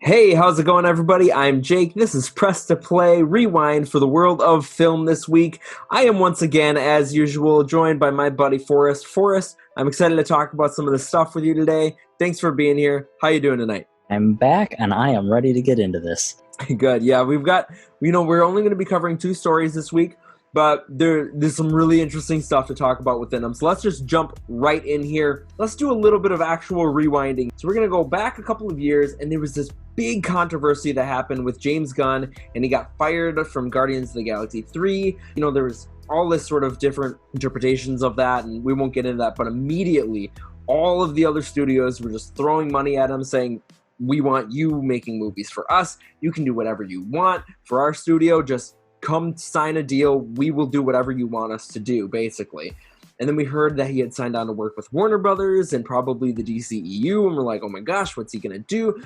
Hey, how's it going, everybody? I'm Jake. This is Press to Play Rewind for the world of film this week. I am once again, as usual, joined by my buddy Forrest. Forrest, I'm excited to talk about some of this stuff with you today. Thanks for being here. How you doing tonight? I'm back, and I am ready to get into this. Good. Yeah, we're only going to be covering two stories this week, but there's some really interesting stuff to talk about within them. So let's just jump right in here. Let's do a little bit of actual rewinding. So we're going to go back a couple of years, and there was this big controversy that happened with James Gunn, and he got fired from Guardians of the Galaxy 3. There was all this sort of different interpretations of that, and we won't get into that, but immediately all of the other studios were just throwing money at him, saying, we want you making movies for us. You can do whatever you want for our studio. Just come sign a deal. We will do whatever you want us to do, basically. And then we heard that he had signed on to work with Warner Brothers and probably the DCEU, and we're like, oh my gosh, what's he going to do?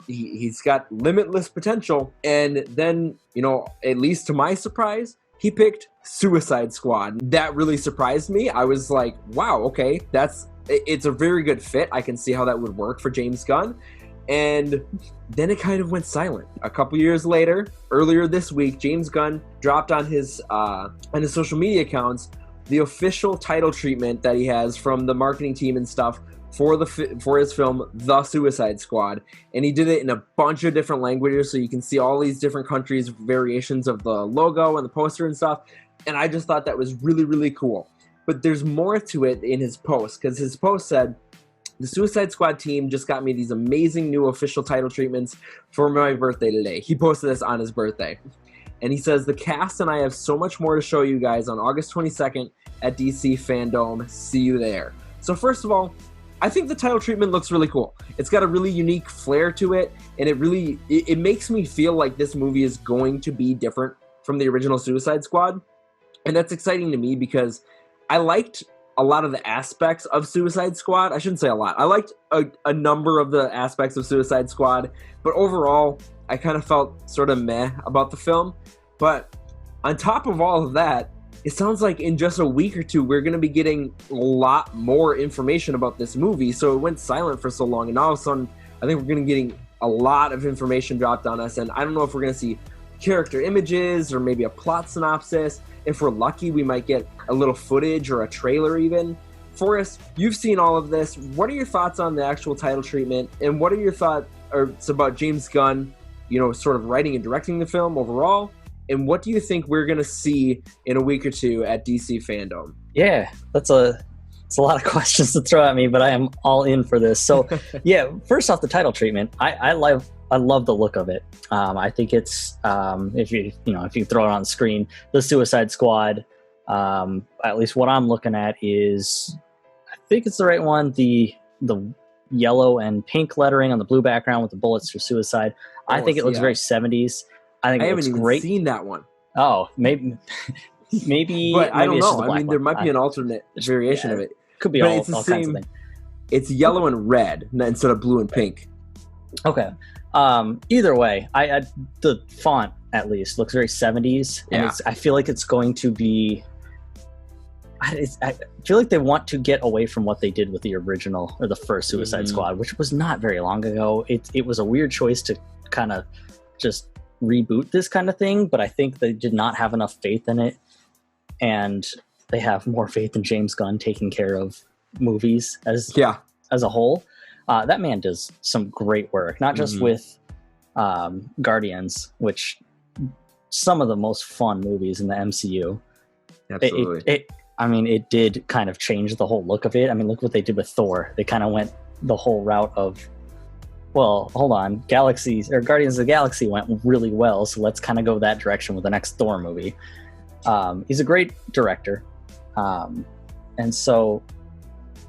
He's got limitless potential. And then, at least to my surprise, he picked Suicide Squad. That really surprised me. I was like, wow, okay, it's a very good fit. I can see how that would work for James Gunn. And then it kind of went silent. A couple years later, earlier this week, James Gunn dropped on his social media accounts the official title treatment that he has from the marketing team and stuff for his film The Suicide Squad. And he did it in a bunch of different languages, so you can see all these different countries' variations of the logo and the poster and stuff. And I just thought that was really, really cool. But there's more to it in his post, because his post said, the Suicide Squad team just got me these amazing new official title treatments for my birthday today. He posted this on his birthday. And he says, the cast and I have so much more to show you guys on August 22nd at DC Fandom. See you there. So first of all, I think the title treatment looks really cool. It's got a really unique flair to it, and it makes me feel like this movie is going to be different from the original Suicide Squad. And that's exciting to me because I liked a lot of the aspects of Suicide Squad. I shouldn't say a lot. I liked a number of the aspects of Suicide Squad, but overall, I kind of felt sort of meh about the film. But on top of all of that, it sounds like in just a week or two, we're going to be getting a lot more information about this movie. So it went silent for so long, and all of a sudden, I think we're going to be getting a lot of information dropped on us, and I don't know if we're going to see character images or maybe a plot synopsis. If we're lucky, we might get a little footage or a trailer even. Forrest, you've seen all of this. What are your thoughts on the actual title treatment? And what are your thoughts about James Gunn, sort of writing and directing the film overall? And what do you think we're going to see in a week or two at DC Fandom? Yeah, it's a lot of questions to throw at me, but I am all in for this. So, yeah, first off, the title treatment, I love the look of it. I think it's if you throw it on the screen, the Suicide Squad. At least what I'm looking at is, I think it's the right one. The yellow and pink lettering on the blue background with the bullets for suicide. I think it looks very 70s. I think it looks great. I haven't even seen that one. Oh, maybe. But I don't know. I mean, there might be an alternate variation of it. Could be all kinds of things. It's yellow and red instead of blue and pink. Okay. Either way, the font at least looks very 70s, and I feel like it's going to be. I feel like they want to get away from what they did with the original or the first Suicide Squad, which was not very long ago. It was a weird choice to kind of just reboot this kind of thing, but I think they did not have enough faith in it, and they have more faith in James Gunn taking care of movies as a whole. That man does some great work, not just with Guardians, which some of the most fun movies in the MCU. Absolutely. It did kind of change the whole look of it. I mean, look what they did with Thor. They kind of went the whole route of, well, hold on, Guardians of the Galaxy went really well, so let's kind of go that direction with the next Thor movie. He's a great director. And so,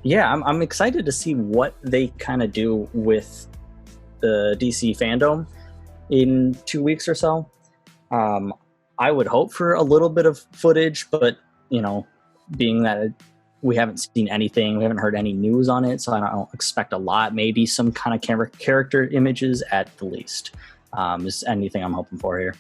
yeah, I'm excited to see what they kind of do with the DC Fandom in 2 weeks or so. I would hope for a little bit of footage, but, being that we haven't seen anything, we haven't heard any news on it, so I don't expect a lot. Maybe some kind of character images at the least. Is anything I'm hoping for here.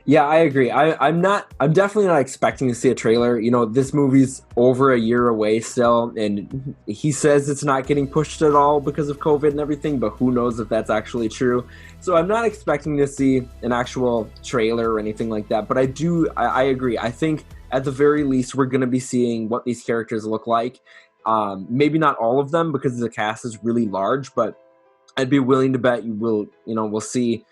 Yeah, I agree. I'm definitely not expecting to see a trailer. You know, this movie's over a year away still, and he says it's not getting pushed at all because of COVID and everything, but who knows if that's actually true. So I'm not expecting to see an actual trailer or anything like that, but I agree. I think at the very least, we're going to be seeing what these characters look like. Maybe not all of them because the cast is really large, but I'd be willing to bet we'll see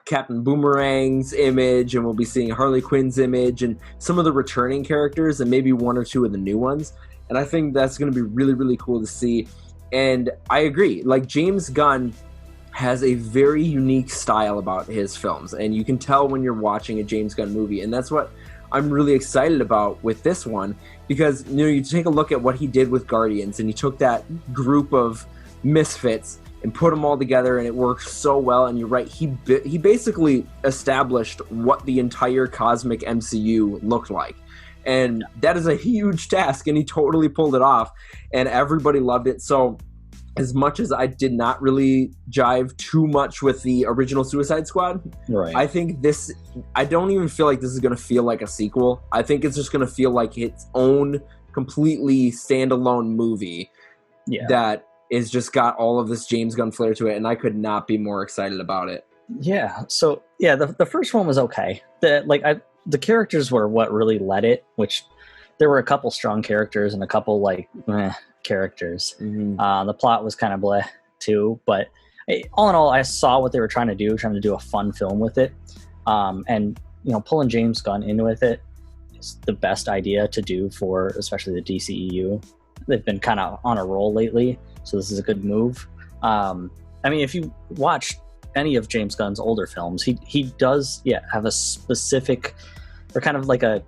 Captain Boomerang's image, and we'll be seeing Harley Quinn's image, and some of the returning characters, and maybe one or two of the new ones. And I think that's going to be really, really cool to see. And I agree. Like, James Gunn has a very unique style about his films, and you can tell when you're watching a James Gunn movie. And that's what I'm really excited about with this one, because you take a look at what he did with Guardians, and he took that group of misfits and put them all together, and it worked so well. And you're right, he basically established what the entire cosmic MCU looked like, and that is a huge task, and he totally pulled it off, and everybody loved it. So as much as I did not really jive too much with the original Suicide Squad, right, I don't even feel like this is going to feel like a sequel. I think it's just going to feel like its own completely standalone movie that is just got all of this James Gunn flair to it, and I could not be more excited about it. Yeah. So yeah, the first one was okay. The characters were what really led it, which there were a couple strong characters and a couple characters. Mm-hmm. The plot was kind of bleh too, but all in all, I saw what they were trying to do a fun film with it. And pulling James Gunn into it is the best idea to do for especially the DCEU. They've been kind of on a roll lately, so this is a good move. I mean, if you watch any of James Gunn's older films, he does have a specific, or kind of like a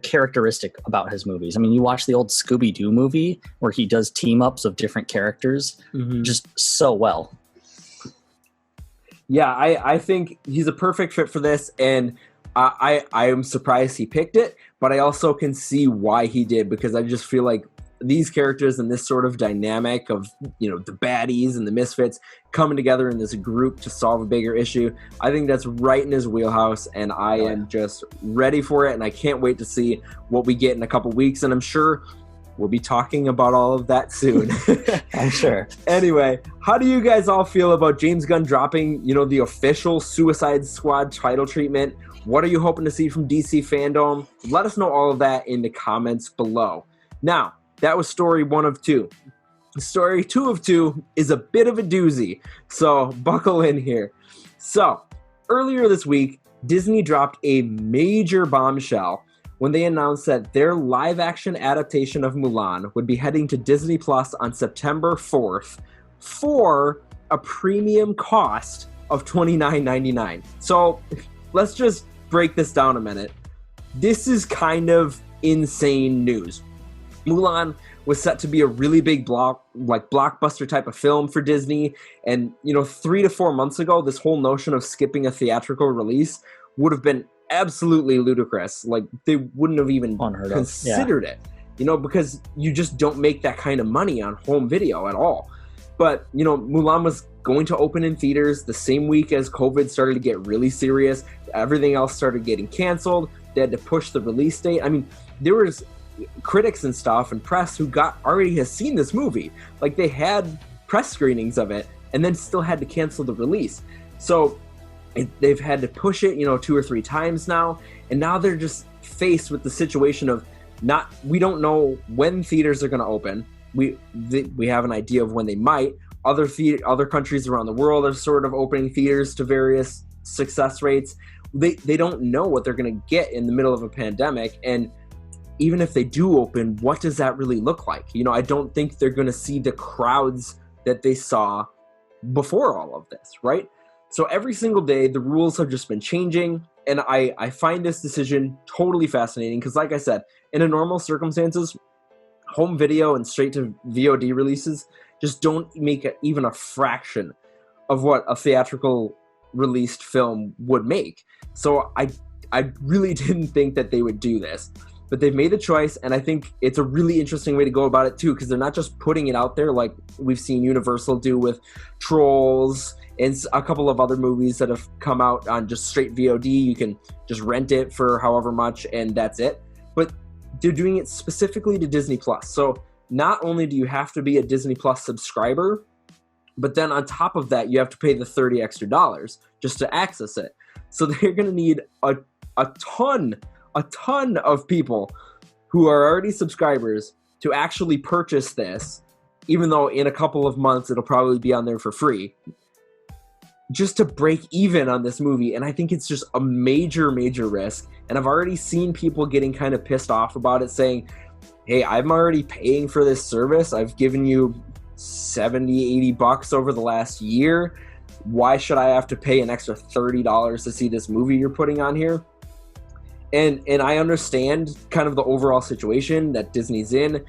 characteristic about his movies. I mean, you watch the old Scooby-Doo movie where he does team-ups of different characters just so well. Yeah, I think he's a perfect fit for this, and I am surprised he picked it, but I also can see why he did, because I just feel like these characters and this sort of dynamic of the baddies and the misfits coming together in this group to solve a bigger issue, I think that's right in his wheelhouse, and I am just ready for it, and I can't wait to see what we get in a couple weeks, and I'm sure we'll be talking about all of that soon. I'm sure. Anyway, how do you guys all feel about James Gunn dropping the official Suicide Squad title treatment? What are you hoping to see from DC fandom? Let us know all of that in the comments below. Now, that was story 1 of 2. Story 2 of 2 is a bit of a doozy, so buckle in here. So, earlier this week, Disney dropped a major bombshell when they announced that their live-action adaptation of Mulan would be heading to Disney Plus on September 4th for a premium cost of $29.99. So, let's just break this down a minute. This is kind of insane news. Mulan was set to be a really big blockbuster type of film for Disney, and 3 to 4 months ago, this whole notion of skipping a theatrical release would have been absolutely ludicrous. Like, they wouldn't have even considered it, because you just don't make that kind of money on home video at all. But Mulan was going to open in theaters the same week as COVID started to get really serious. Everything else started getting canceled. They had to push the release date. I mean, there was critics and stuff and press who already has seen this movie. Like, they had press screenings of it and then still had to cancel the release. So they've had to push it 2 or 3 times now, and now they're just faced with the situation of we don't know when theaters are going to open. We have an idea of when they might. Other countries around the world are sort of opening theaters to various success rates. They don't know what they're going to get in the middle of a pandemic, and even if they do open, what does that really look like? I don't think they're going to see the crowds that they saw before all of this, right? So every single day, the rules have just been changing, and I find this decision totally fascinating because, like I said, in a normal circumstances, home video and straight to VOD releases just don't make even a fraction of what a theatrical released film would make. So I really didn't think that they would do this. but they've made the choice, and I think it's a really interesting way to go about it too, because they're not just putting it out there like we've seen Universal do with Trolls and a couple of other movies that have come out on just straight VOD. You can just rent it for however much, and that's it. But they're doing it specifically to Disney Plus. So not only do you have to be a Disney Plus subscriber, but then on top of that, you have to pay the $30 extra just to access it. So they're going to need a ton of people who are already subscribers to actually purchase this, even though in a couple of months it'll probably be on there for free, just to break even on this movie. And I think it's just a major risk. And I've already seen people getting kind of pissed off about it, saying, hey, I'm already paying for this service. I've given you $70-$80 over the last year. Why should I have to pay an extra $30 to see this movie you're putting on here? And I understand kind of the overall situation that Disney's in.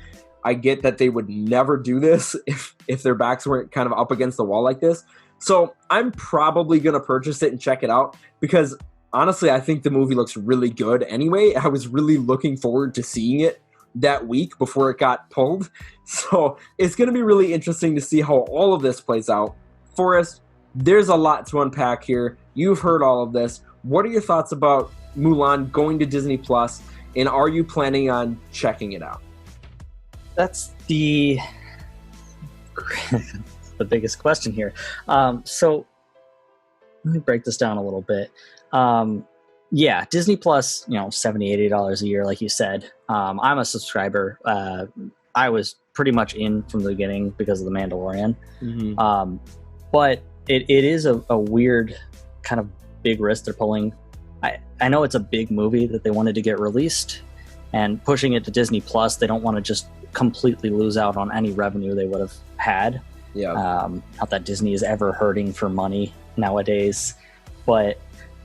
I get that they would never do this if their backs weren't kind of up against the wall like this. So I'm probably going to purchase it and check it out, because honestly, I think the movie looks really good anyway. I was really looking forward to seeing it that week before it got pulled. So it's going to be really interesting to see how all of this plays out. Forrest, there's a lot to unpack here. You've heard all of this. What are your thoughts about Mulan going to Disney Plus, and are you planning on checking it out? That's the biggest question here. So let me break this down a little bit. Yeah, Disney Plus, $70-$80 a year, like you said. I'm a subscriber. I was pretty much in from the beginning because of The Mandalorian. Mm-hmm. But it is a weird kind of big risk they're pulling. I know it's a big movie that they wanted to get released, and pushing it to Disney Plus, they don't want to just completely lose out on any revenue they would have had. Yeah. Not that Disney is ever hurting for money nowadays, but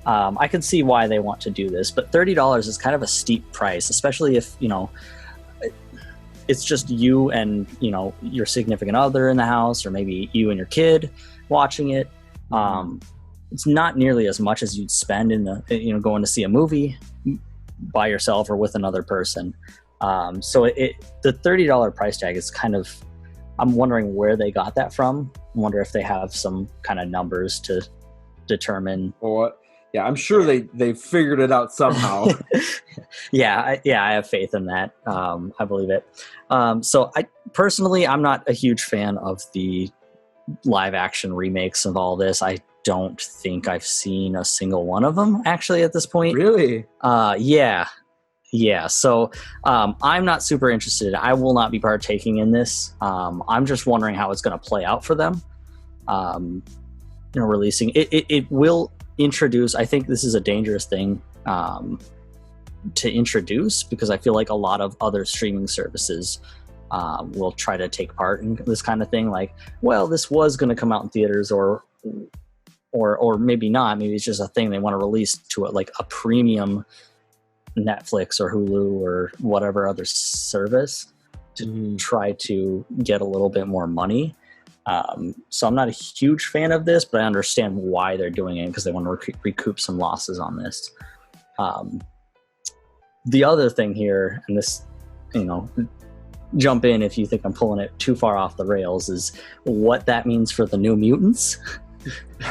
I can see why they want to do this. But $30 is kind of a steep price, especially if, it's just you and, your significant other in the house, or maybe you and your kid watching it. It's not nearly as much as you'd spend in going to see a movie by yourself or with another person. So the $30 price tag is kind of, I'm wondering where they got that from. I wonder if they have some kind of numbers to determine. Or, yeah, I'm sure they figured it out somehow. I have faith in that. I believe it. So I'm not a huge fan of the live action remakes of all this. I don't think I've seen a single one of them actually at this point. Really? Yeah. So I'm not super interested. I will not be partaking in this. I'm just wondering how it's going to play out for them. Releasing it will introduce. I think this is a dangerous thing to introduce, because I feel like a lot of other streaming services will try to take part in this kind of thing. Like, well, this was going to come out in theaters, or maybe not. Maybe it's just a thing they want to release to it, like a premium Netflix or Hulu or whatever other service to try to get a little bit more money. So I'm not a huge fan of this, but I understand why they're doing it, because they want to recoup some losses on this. The other thing here, and this, jump in if you think I'm pulling it too far off the rails, is what that means for the New Mutants.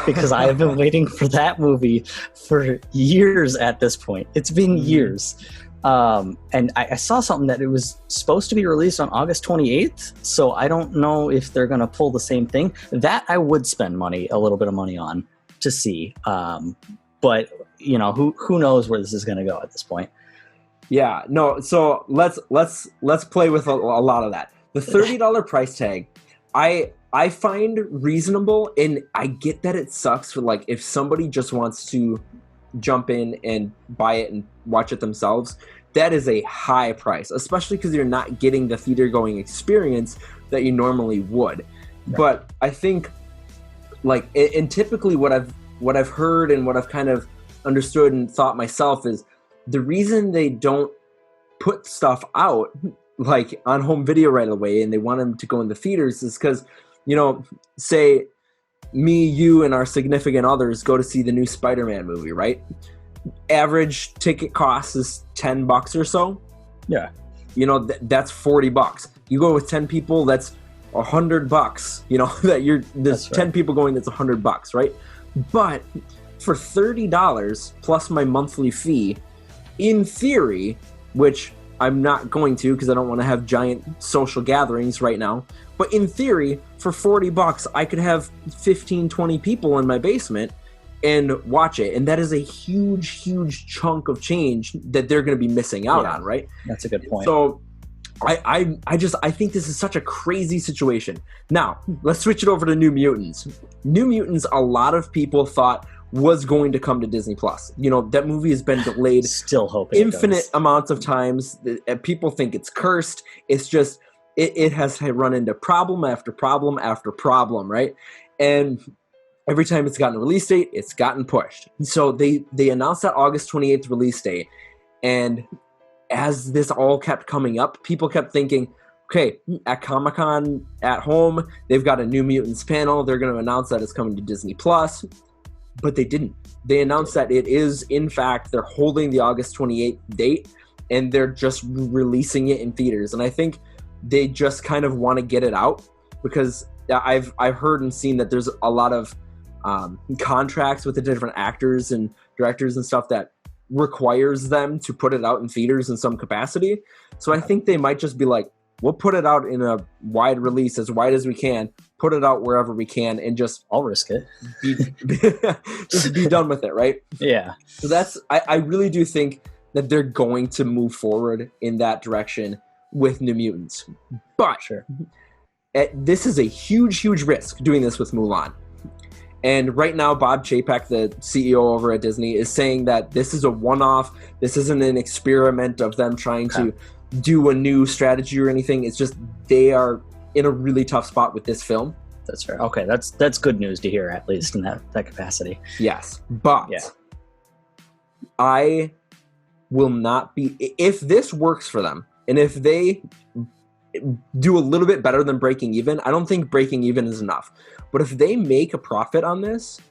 Because I have been waiting for that movie for years at this point. It's been years. And I saw something that it was supposed to be released on August 28th. So I don't know if they're going to pull the same thing. That I would spend a little bit of money on to see. But who knows where this is going to go at this point. Yeah, no. So let's play with a lot of that. The $30 price tag, I find reasonable, and I get that it sucks for, like, if somebody just wants to jump in and buy it and watch it themselves, that is a high price, especially because you're not getting the theater going experience that you normally would. Right. But I think, like, and typically what I've heard and what I've kind of understood and thought myself is the reason they don't put stuff out like on home video right away and they want them to go in the theaters is because, say me, you, and our significant others go to see the new Spider-Man movie, right? Average ticket cost is $10 or so. Yeah. You know, that's $40. You go with 10 people, that's $100. You know, there's 10 people going, that's $100, right? But for $30 plus my monthly fee, in theory, which I'm not going to because I don't want to have giant social gatherings right now, but in theory, for $40, I could have 15, 20 people in my basement and watch it. And that is a huge, huge chunk of change that they're going to be missing out on, right? That's a good point. So I think this is such a crazy situation. Now, let's switch it over to New Mutants. New Mutants, a lot of people thought was going to come to Disney Plus. You know, that movie has been delayed still hoping infinite amounts of times. People think it's cursed. It's just it has run into problem after problem after problem, right? And every time it's gotten a release date, it's gotten pushed. So they announced that August 28th release date, and as this all kept coming up, people kept thinking, okay, at Comic-Con at home, they've got a New Mutants panel. They're going to announce that it's coming to Disney Plus. But they didn't. They announced that it is, in fact, they're holding the August 28th date, and they're just releasing it in theaters. And I think they just kind of want to get it out, because I've heard and seen that there's a lot of contracts with the different actors and directors and stuff that requires them to put it out in theaters in some capacity. So I think they might just be like, we'll put it out in a wide release, as wide as we can, put it out wherever we can, and just... I'll risk it. Just be done with it, right? Yeah. So that's... I really do think that they're going to move forward in that direction with New Mutants. But this is a huge, huge risk, doing this with Mulan. And right now, Bob Chapek, the CEO over at Disney, is saying that this is a one-off. This isn't an experiment of them trying to do a new strategy or anything. It's just they are in a really tough spot with this film. That's fair. Okay, that's good news to hear, at least in that capacity. Yes, but I will not be... If this works for them, and if they do a little bit better than breaking even, I don't think breaking even is enough. But if they make a profit on this,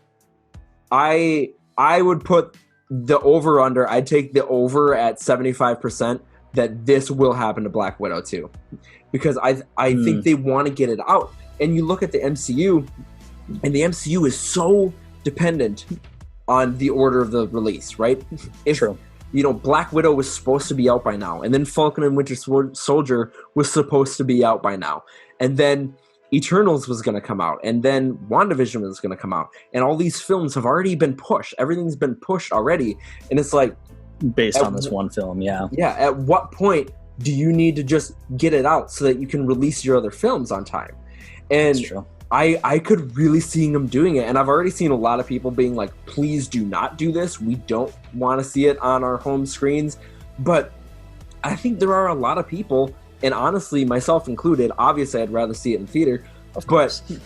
I would put the over-under. I'd take the over at 75%. That this will happen to Black Widow too, because I think they want to get it out. And you look at the MCU, and the MCU is so dependent on the order of the release, right? True. You know, Black Widow was supposed to be out by now, and then Falcon and Winter Soldier was supposed to be out by now, and then Eternals was going to come out, and then WandaVision was going to come out, and all these films have already been pushed. Everything's been pushed already, and it's like, based on this one film, yeah. At what point do you need to just get it out so that you can release your other films on time? And that's true. I could really see them doing it. And I've already seen a lot of people being like, please do not do this. We don't want to see it on our home screens. But I think there are a lot of people, and honestly, myself included, obviously I'd rather see it in theater. Of course. But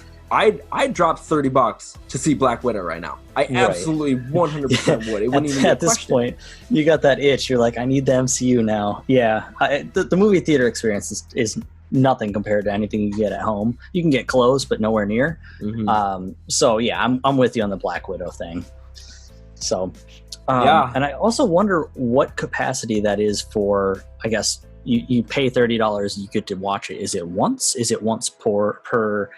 I'd drop $30 to see Black Widow right now. I absolutely 100% would. It wouldn't even be at this point, you got that itch. You're like, I need the MCU now. Yeah, the movie theater experience is nothing compared to anything you get at home. You can get close, but nowhere near. So yeah, I'm with you on the Black Widow thing. So and I also wonder what capacity that is for. I guess you pay $30, you get to watch it. Is it once? Is it once per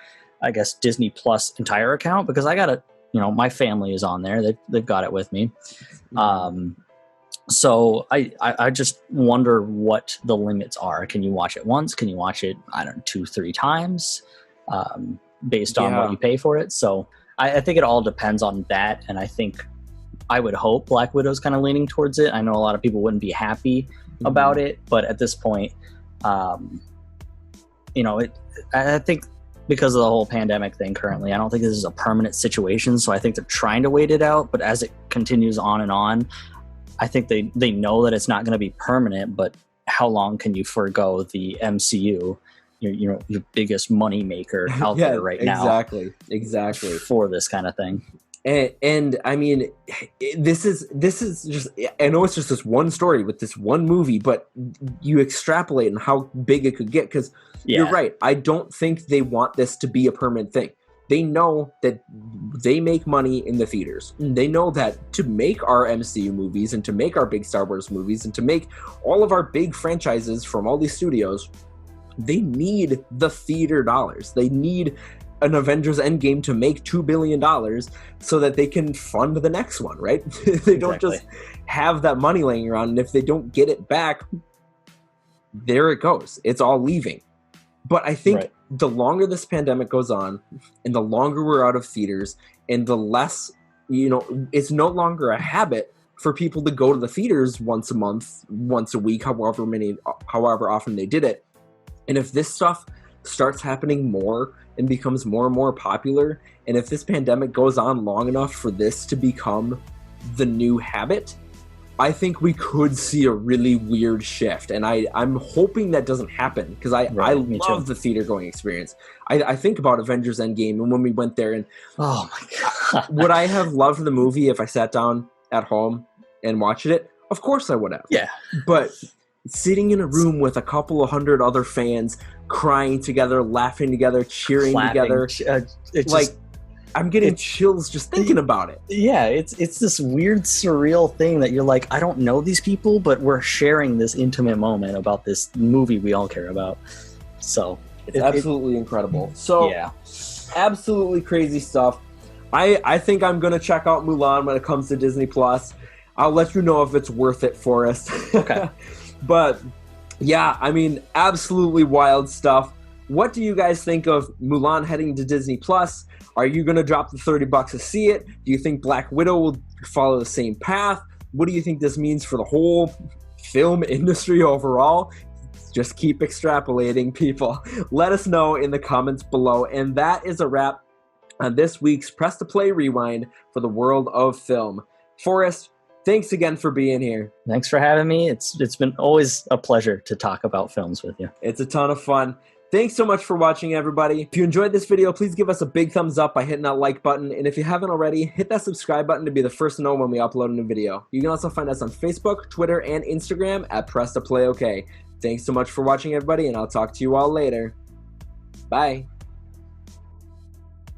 I guess Disney Plus entire account? Because I got my family is on there. They've got it with me. So I just wonder what the limits are. Can you watch it once? Can you watch it, 2-3 times, based on what you pay for it? So I think it all depends on that. And I think I would hope Black Widow's kind of leaning towards it. I know a lot of people wouldn't be happy about it, but at this point, I think, because of the whole pandemic thing currently, I don't think this is a permanent situation. So I think they're trying to wait it out. But as it continues on and on, I think they know that it's not going to be permanent. But how long can you forego the MCU, your biggest money maker out there right now? Exactly. For this kind of thing. And I mean, this is just, I know it's just this one story with this one movie, but you extrapolate on how big it could get, because you're right. I don't think they want this to be a permanent thing. They know that they make money in the theaters. They know that to make our MCU movies and to make our big Star Wars movies and to make all of our big franchises from all these studios, they need the theater dollars. They need an Avengers Endgame to make $2 billion so that they can fund the next one, right? They don't just have that money laying around, and if they don't get it back, there it goes. It's all leaving. But I think the longer this pandemic goes on, and the longer we're out of theaters, and the less, it's no longer a habit for people to go to the theaters once a month, once a week, however often they did it. And if this stuff starts happening more and becomes more and more popular, and if this pandemic goes on long enough for this to become the new habit, I think we could see a really weird shift, and I'm hoping that doesn't happen, because I love the theater going experience. I think about Avengers Endgame and when we went there, and oh my god, would I have loved the movie if I sat down at home and watched it? Of course I would have. Yeah. But sitting in a room with a couple of hundred other fans, crying together, laughing together, cheering together, I'm getting chills just thinking about it. Yeah, it's this weird, surreal thing that you're like, I don't know these people, but we're sharing this intimate moment about this movie we all care about. So it's absolutely incredible. So yeah, absolutely crazy stuff. I think I'm gonna check out Mulan when it comes to Disney Plus. I'll let you know if it's worth it for us. Okay. But yeah, I mean, absolutely wild stuff. What do you guys think of Mulan heading to Disney Plus? Are you going to drop the $30 to see it? Do you think Black Widow will follow the same path? What do you think this means for the whole film industry overall? Just keep extrapolating, people. Let us know in the comments below. And that is a wrap on this week's Press to Play Rewind for the world of film. Forrest, thanks again for being here. Thanks for having me. It's been always a pleasure to talk about films with you. It's a ton of fun. Thanks so much for watching, everybody. If you enjoyed this video, please give us a big thumbs up by hitting that like button. And if you haven't already, hit that subscribe button to be the first to know when we upload a new video. You can also find us on Facebook, Twitter, and Instagram at Press to Play OK. Thanks so much for watching, everybody, and I'll talk to you all later. Bye.